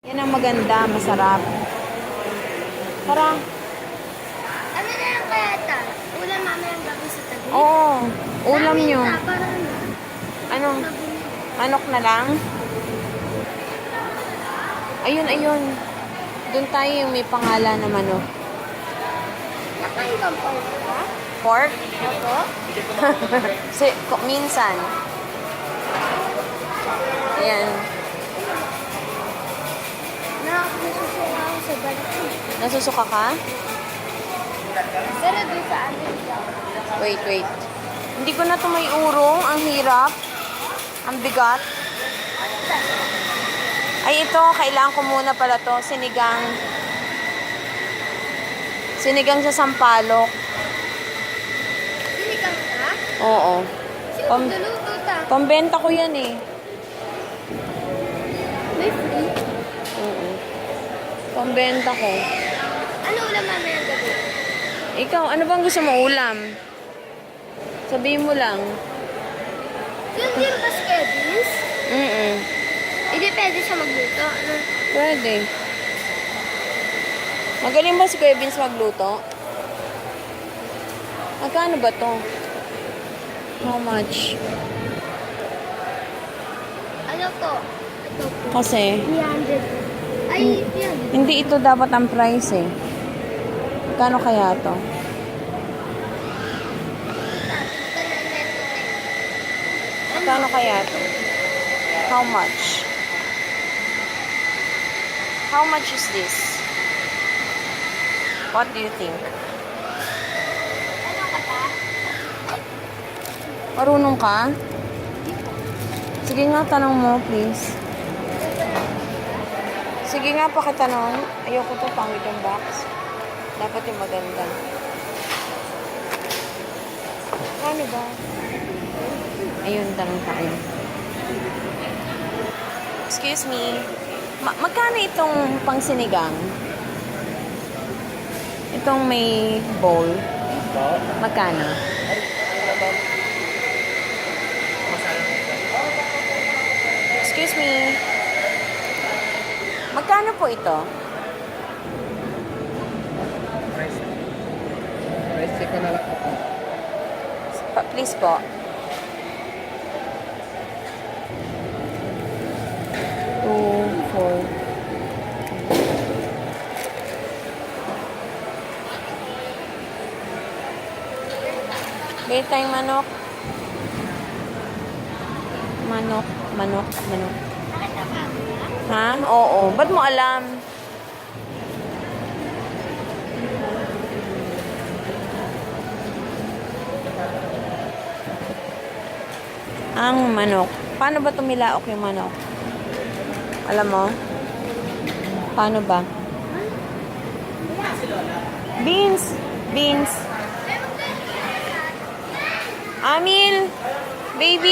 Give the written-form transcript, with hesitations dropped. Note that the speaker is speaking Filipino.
Yan ang maganda, masarap. Tara. Ano na lang kaya ito? Ulam mamayang gabi sa tabi? Oo, ulam nyo. Parang Ano? Manok na lang? Ayun, ayun. Doon tayo yung may pangalan na manok. nakain kang pork ba? Pork? Ako? Minsan. Ayan. Nakakasusunod ako sa balik. Nasusuka ka? Pero doon sa amin daw. Wait, wait. Hindi ko na ito may urong. Ang hirap. Ang bigat. Ay, ito. Kailangan ko muna pala to. Sinigang. Sinigang sa sampalok. Sinigang ka? Oo. Sino Pam- luluto ta? Pambenta ko yan eh. May free? Oo. Pambenta ko. Ano ulam mamayang gabi? Ikaw, ano bang gusto mo ulam? Sabihin mo lang. Yun din ba si Kevin's? Hindi pwede siya magluto. Ano? Pwede. Magaling ba si Kuya Vince magluto? Magkano ba to? How much? Ano to? Ito po. Kasi, 300. Ay, yan. hindi ito dapat ang price eh. Kano kaya to? Kano kaya to? How much? How much is this? What do you think? Ano ka pa? Marunong ka? Sige nga, tanong mo, please. Sige nga, pakitanong. Ayoko to, pangit yung box. Dapat yung maganda. Ano ba? Ayun, tanong tayo. Excuse me. Magkano itong pangsinigang? Itong may bowl? Magkano? Excuse me. Magkano po ito? Price check ko na lang ako. Please po. Two, four. Bili tayong manok. Manok, manok, manok. Nakita ka ba? Ha? Oo. Ba't mo alam? Ang manok. Paano ba tumilaok yung manok? Alam mo? Paano ba? Beans. Beans. Amil. Baby.